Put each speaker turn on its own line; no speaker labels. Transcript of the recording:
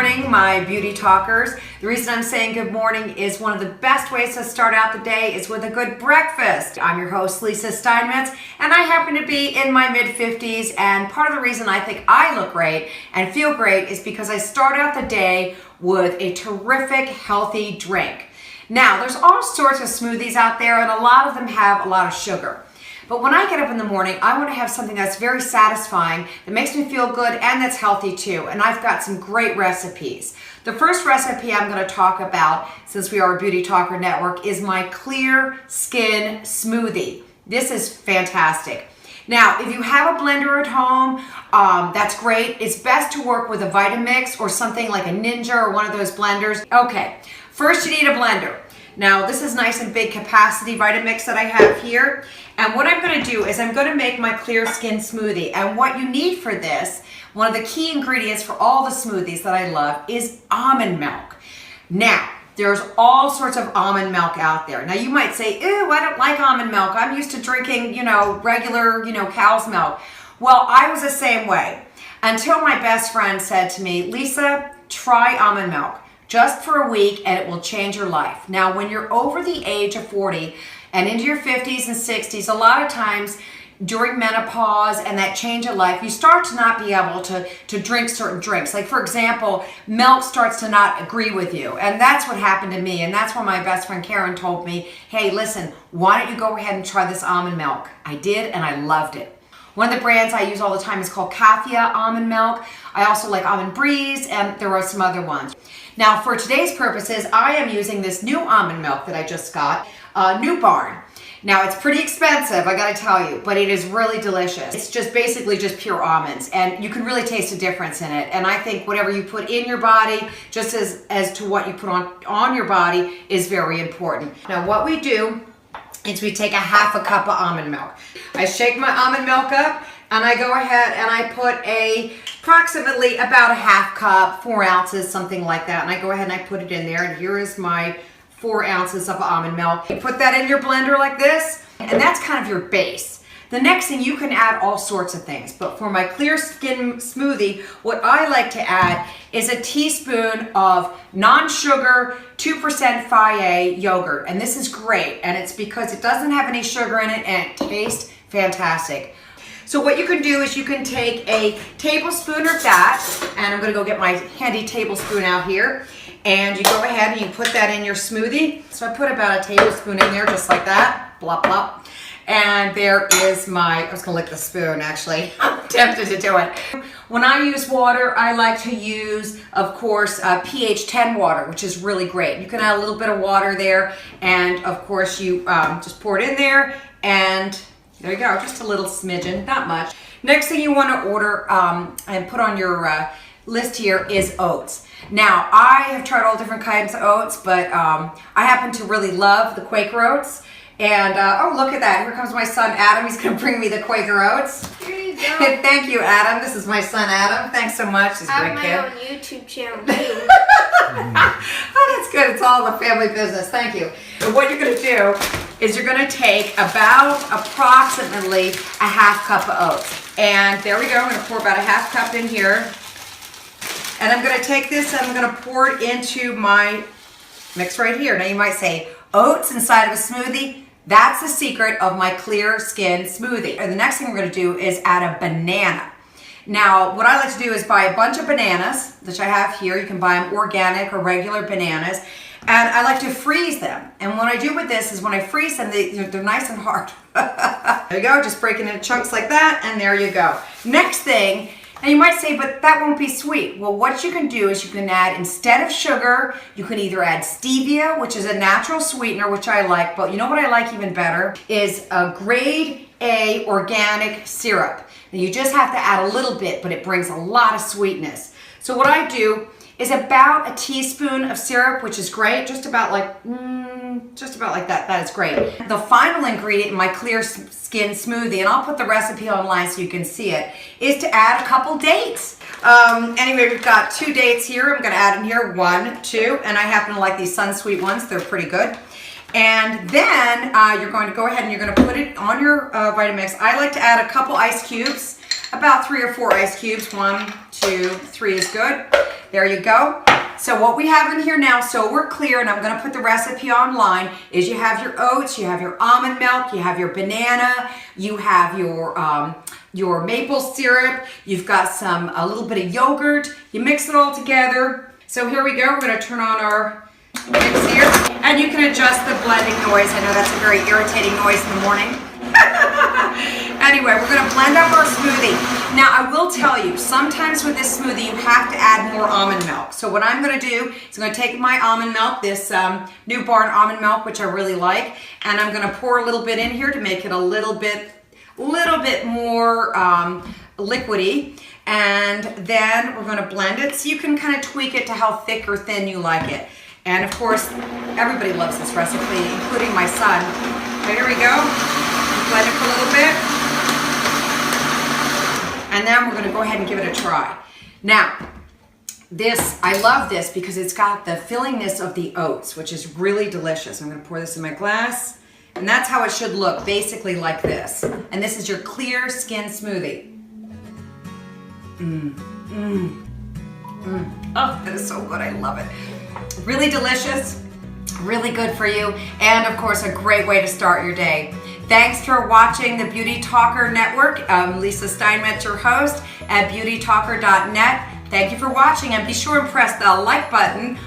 morning, my beauty talkers. The reason I'm saying good morning is one of the best ways to start out the day is with a good breakfast. I'm your host, Lisa Steinmetz, and I happen to be in my mid-50s, and part of the reason I think I look great and feel great is because I start out the day with a terrific, healthy drink. Now, there's all sorts of smoothies out there, and a lot of them have a lot of sugar. But when I get up in the morning, I want to have something that's very satisfying, that makes me feel good, and that's healthy too. And I've got some great recipes. The first recipe I'm going to talk about, since we are a Beauty Talker Network, is my clear skin smoothie. This is fantastic. Now, if you have a blender at home, that's great. It's best to work with a Vitamix or something like a Ninja or one of those blenders. Okay, first you need a blender. Now, this is nice and big capacity Vitamix that I have here. And what I'm going to do is I'm going to make my clear skin smoothie. And what you need for this, one of the key ingredients for all the smoothies that I love is almond milk. Now, there's all sorts of almond milk out there. Now, you might say, ew, I don't like almond milk. I'm used to drinking, regular, cow's milk. Well, I was the same way until my best friend said to me, Lisa, try almond milk. Just for a week, and it will change your life. Now, when you're over the age of 40 and into your 50s and 60s, a lot of times during menopause and that change of life, you start to not be able to drink certain drinks. Like, for example, milk starts to not agree with you. And that's what happened to me. And that's when my best friend Karen told me, hey, listen, why don't you go ahead and try this almond milk? I did, and I loved it. One of the brands I use all the time is called Kathia Almond Milk. I also like Almond Breeze, and there are some other ones. Now, for today's purposes, I am using this new almond milk that I just got, New Barn. Now, it's pretty expensive, I gotta tell you, but it is really delicious. It's just basically just pure almonds, and you can really taste a difference in it. And I think whatever you put in your body, just as to what you put on your body, is very important. Now, what we do is we take a half a cup of almond milk. I shake my almond milk up, and I go ahead and I put approximately about a half cup, 4 ounces, something like that. And I go ahead and I put it in there, and here is my 4 ounces of almond milk. You put that in your blender like this, and that's kind of your base. The next thing, you can add all sorts of things, but for my clear skin smoothie, what I like to add is a teaspoon of non-sugar 2% Fage yogurt. And this is great, and it's because it doesn't have any sugar in it, and it tastes fantastic. So what you can do is you can take a tablespoon of that, and I'm gonna go get my handy tablespoon out here, and you go ahead and you put that in your smoothie. So I put about a tablespoon in there, just like that, blop, blop. And there is I was gonna lick the spoon actually, I'm tempted to do it. When I use water, I like to use, of course, pH 10 water, which is really great. You can add a little bit of water there, and of course you just pour it in there, and there you go, just a little smidgen, not much. Next thing you want to order and put on your list here is oats. Now, I have tried all different kinds of oats, but I happen to really love the Quaker oats. And, oh, look at that. Here comes my son, Adam. He's going to bring me the Quaker oats.
Here you go.
Thank you, Adam. This is my son, Adam. Thanks so much. He's a great kid.
I have my own YouTube channel, too.
Oh, that's good. It's all the family business. Thank you. And what you're going to do is you're going to take about approximately a half cup of oats. And there we go. I'm going to pour about a half cup in here. And I'm going to take this and I'm going to pour it into my mix right here. Now, you might say, oats inside of a smoothie? That's the secret of my clear skin smoothie. And the next thing we're going to do is add a banana. Now, what I like to do is buy a bunch of bananas, which I have here. You can buy them organic or regular bananas. And I like to freeze them. And what I do with this is when I freeze them, they're nice and hard. There you go, just break it into chunks like that, and there you go. Next thing, and you might say, but that won't be sweet. Well, what you can do is you can add, instead of sugar, you can either add stevia, which is a natural sweetener, which I like, but you know what I like even better is a grade A organic syrup. Now, you just have to add a little bit, but it brings a lot of sweetness. So what I do is about a teaspoon of syrup, which is great, just about like that. That is great. The final ingredient in my clear skin smoothie, and I'll put the recipe online so you can see it, is to add a couple dates. Anyway, we've got 2 dates here. I'm gonna add in here 1, 2, and I happen to like these Sunsweet ones. They're pretty good. And then you're going to go ahead and you're gonna put it on your Vitamix. I like to add a couple ice cubes, about 3 or 4 ice cubes. 1, 2, 3 is good. There you go. So what we have in here now, so we're clear, and I'm going to put the recipe online, is you have your oats, you have your almond milk, you have your banana, you have your maple syrup, you've got a little bit of yogurt. You mix it all together. So here we go. We're going to turn on our mix here, and you can adjust the blending noise. I know that's a very irritating noise in the morning. Anyway, we're going to blend up our smoothie. Now, I will tell you, sometimes with this smoothie, you have to add more almond milk. So what I'm going to do is I'm going to take my almond milk, this newborn almond milk, which I really like, and I'm going to pour a little bit in here to make it a little bit more liquidy. And then we're going to blend it so you can kind of tweak it to how thick or thin you like it. And of course, everybody loves this recipe, including my son. So here we go. Blend it for a little bit. And then we're going to go ahead and give it a try. Now, I love this because it's got the fillingness of the oats, which is really delicious. I'm going to pour this in my glass. And that's how it should look, basically like this. And this is your clear skin smoothie. Oh, that is so good. I love it. Really delicious, really good for you, and of course a great way to start your day. Thanks for watching the Beauty Talker Network. I'm Lisa Steinmetz, your host at beautytalker.net. Thank you for watching, and be sure and press the like button